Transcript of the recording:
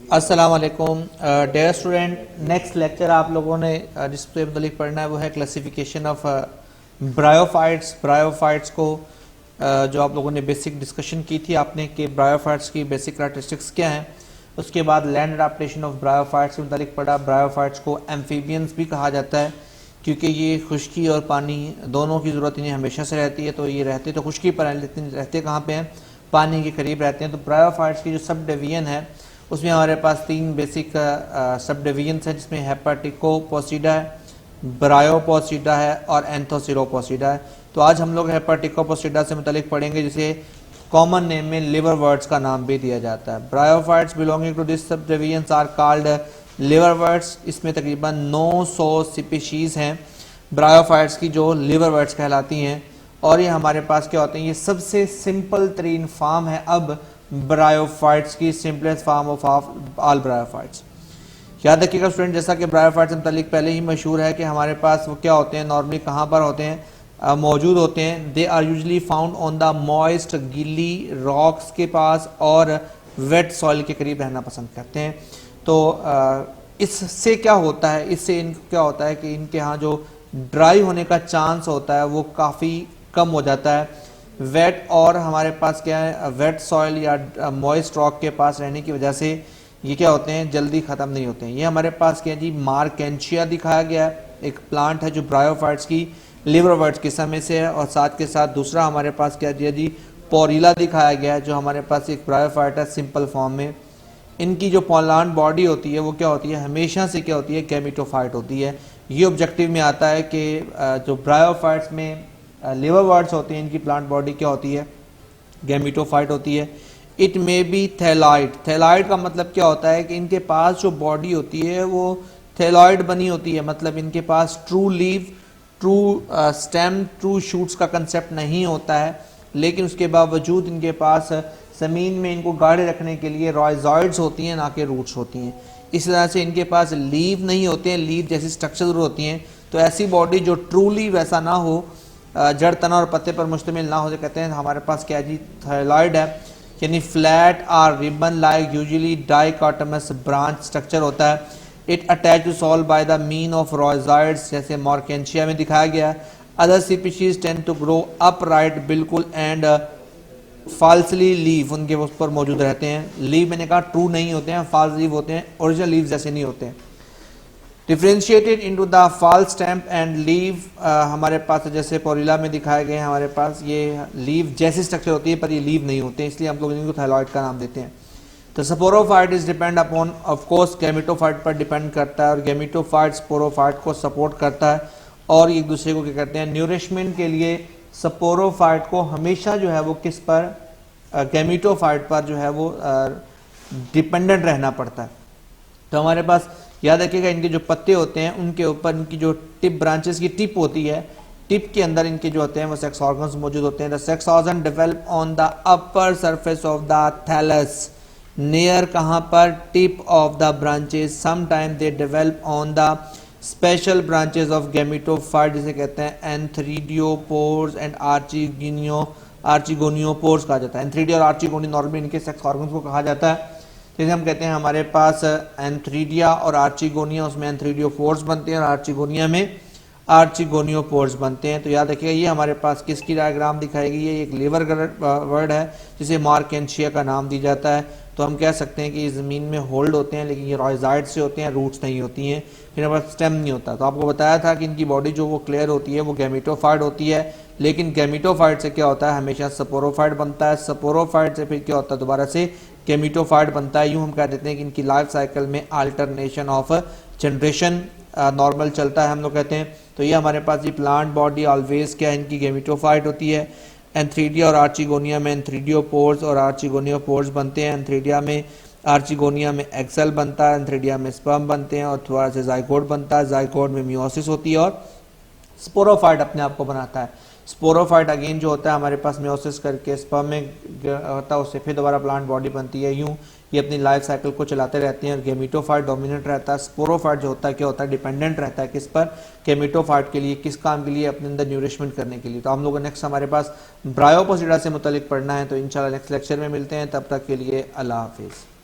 अस्सलाम वालेकुम dear student. Next lecture आप लोगों ने जिसपे मतलब पढ़ना है वो है क्लासिफिकेशन ऑफ ब्रायोफाइट्स। ब्रायोफाइट्स को जो आप लोगों ने बेसिक डिस्कशन की थी आपने कि ब्रायोफाइट्स की बेसिक कैरेक्टरिस्टिक्स क्या हैं। उसके बाद लैंड अडेप्टेशन ऑफ ब्रायोफाइट्स के मतलब पढ़ा। ब्रायोफाइट्स को एम्फीबियंस भी कहा जाता है क्योंकि ये खुश्की और पानी दोनों की ज़रूरत इन्हें हमेशा से रहती है। तो ये रहते तो खुश्की पर हैं लेकिन रहते कहाँ पे हैं, पानी के करीब रहते हैं। तो ब्रायोफाइट्स की जो सब डिवीजन है उसमें हमारे पास तीन बेसिक सब डिवीजन है जिसमें हेपाटिकोपोसिडा है, ब्रायोपोसिडा है और एंथोसिरोपोसिडा है। तो आज हम लोग हेपाटिकोपोसिडा से मुतालिक पढ़ेंगे जिसे कॉमन नेम में लिवर वर्ड्स का नाम भी दिया जाता है। Bryophytes belonging to this subdivision are called liverworts. इसमें तकरीबन 900 स्पीशीज हैं ब्रायोफाइट्स की जो लिवर वर्ड्स कहलाती हैं। और ये हमारे पास क्या होते हैं, ये सबसे सिंपल तरीन फॉर्म है अब ब्रायोफाइट्स की, simplest form of all bryophytes. याद रखिएगा स्टूडेंट, जैसा कि ब्रायोफाइट्स से मुतालिक पहले ही मशहूर है कि हमारे पास वो क्या होते हैं, नॉर्मली कहाँ पर होते हैं, मौजूद होते हैं। They are usually found on the moist गीली रॉक्स के पास और वेट सॉइल के करीब रहना पसंद करते हैं। तो इससे क्या होता है, इससे इनको क्या होता है कि इनके यहाँ जो ड्राई होने का चांस होता है वो काफ़ी कम हो जाता है। वेट और हमारे पास क्या है, वेट सॉइल या मॉइस्ट रॉक के पास रहने की वजह से ये क्या होते हैं, जल्दी ख़त्म नहीं होते हैं। ये हमारे पास क्या है जी, मार्केंशिया दिखाया गया है, एक प्लांट है जो ब्रायोफाइट्स की लिवर वर्ड्स किस्म में से है। और साथ के साथ दूसरा हमारे पास क्या दिया जी, पोरिला दिखाया गया है जो हमारे पास एक ब्रायोफाइट है सिंपल फॉर्म में। इनकी जो प्लांट बॉडी होती है वो क्या होती है, हमेशा से क्या होती है, गैमेटोफाइट होती है। ये ऑब्जेक्टिव में आता है कि जो ब्रायोफाइट्स में लिवर वर्ड्स होते हैं इनकी प्लांट बॉडी क्या होती है, गैमेटोफाइट होती है। It may be thalloid. Thalloid का मतलब क्या होता है कि इनके पास जो बॉडी होती है वो थैलॉइड बनी होती है, मतलब इनके पास true leave, true stem, true shoots का कंसेप्ट नहीं होता है। लेकिन उसके बावजूद इनके पास ज़मीन में इनको गाढ़े रखने के लिए रॉयजॉइड्स होती हैं, ना कि रूट्स होती हैं। इस तरह से इनके पास लीव नहीं होते हैं, लीव जैसी स्ट्रक्चर होती हैं। तो ऐसी बॉडी जो ट्रूली वैसा ना हो, जड़ तना और पत्ते पर मुश्तमिल ना हो, जो कहते हैं हमारे पास क्या जी, थायलॉइड है। यानी flat or ribbon like usually dichotomous branch structure होता है। It attach to soil by the mean of rhizoids, जैसे मॉर्केंशिया में दिखाया गया है। Other species tend to grow upright बिल्कुल एंड फाल्सली लीव उनके उस पर मौजूद रहते हैं। लीव मैंने कहा ट्रू नहीं होते हैं, फाल्स लीव होते हैं, ओरिजिनल लीव जैसे नहीं होते हैं। Differentiated into the false stamp and leave हमारे पास जैसे पोरिला में दिखाए गए हैं, हमारे पास ये लीव जैसी स्ट्रक्चर होती है पर ये लीव नहीं होते हैं, इसलिए हम लोग इनको थायलॉइड का नाम देते हैं। तो sporophyte is depend upon of course gametophyte पर डिपेंड करता है और गैमेटोफाइट स्पोरोफाइट को सपोर्ट करता है और एक दूसरे को क्या करते हैं, न्यूरिशमेंट के लिए स्पोरोफाइट को हमेशा जो है वो किस पर, गैमेटोफाइट पर जो है वो डिपेंडेंट रहना पड़ता है। तो हमारे पास याद रखिएगा इनके जो पत्ते होते हैं उनके ऊपर इनकी जो टिप ब्रांचेस की टिप होती है, टिप के अंदर इनके जो होते हैं वो सेक्स ऑर्गन्स मौजूद होते हैं। The sex organ develop on the upper surface of the thallus near, कहाँ पर, tip of the branches. Sometime they develop on the special branches of gametophyte, जिसे कहते हैं एंथ्रीडियोपोर्स एंड आर्चिगोनियोपोर्स कहा जाता है। एंथ्रीडिया और आर्चिगोनी नॉर्मली इनके सेक्स ऑर्गन्स को कहा जाता है। जैसे हम कहते हैं हमारे पास एंथ्रीडिया और आर्चिगोनिया, उसमें एंथ्रीडियोपोर्स बनते हैं और आर्चिगोनिया में आर्चिगोनियोपोर्स बनते हैं। तो याद रखिएगा ये हमारे पास किसकी डायग्राम दिखाई गई है, एक लिवर वर्ड है जिसे मार्केंशिया का नाम दी जाता है। तो हम कह सकते हैं कि ये ज़मीन में होल्ड होते हैं लेकिन ये रॉयजॉइड से होते हैं, रूट्स नहीं होती हैं, फिर हमारे पास स्टेम नहीं होता। तो आपको बताया था कि इनकी बॉडी जो वो क्लियर होती है वो गैमेटोफाइट होती है, लेकिन गैमेटोफाइट से क्या होता है, हमेशा स्पोरोफाइट बनता है। स्पोरोफाइट से फिर क्या होता है, दोबारा से गैमेटोफाइट बनता है। यूँ हम कह देते हैं कि इनकी लाइफ साइकिल में अल्टरनेशन ऑफ जनरेशन नॉर्मल चलता है, हम लोग कहते हैं। तो ये हमारे पास ये प्लांट बॉडी ऑलवेज क्या है, इनकी गैमेटोफाइट होती है। एंथ्रीडिया और आर्चिगोनिया में एंथ्रीडियोपोर्स और आर्चिगोनियोपोर्स बनते हैं। एंथ्रीडिया में, आर्चिगोनिया में एक्सेल बनता है, एंथ्रीडिया में स्पर्म बनते हैं और थोड़ा सा जाइगोट बनता है। जाइगोट में मियोसिस होती है और स्पोरोफाइट अपने आप को बनाता है। स्पोरोफाइट अगेन जो होता है हमारे पास मियोसिस करके स्पर्म में होता है, उससे फिर दोबारा प्लांट बॉडी बनती है। यूँ ये अपनी लाइफ साइकिल को चलाते रहते हैं और गैमेटोफाइट डोमिनेंट रहता है। स्पोरोफाइट जो होता है क्या होता है, डिपेंडेंट रहता है किस पर, गैमेटोफाइट के लिए, किस काम के लिए, अपने अंदर न्यूरिशमेंट करने के लिए। तो हम लोगों नेक्स्ट हमारे पास ब्रायोपोसिडा से मुतालिक पढ़ना है, तो इंशाल्लाह नेक्स्ट लेक्चर में मिलते हैं। तब तक के लिए अल्लाह हाफिज़।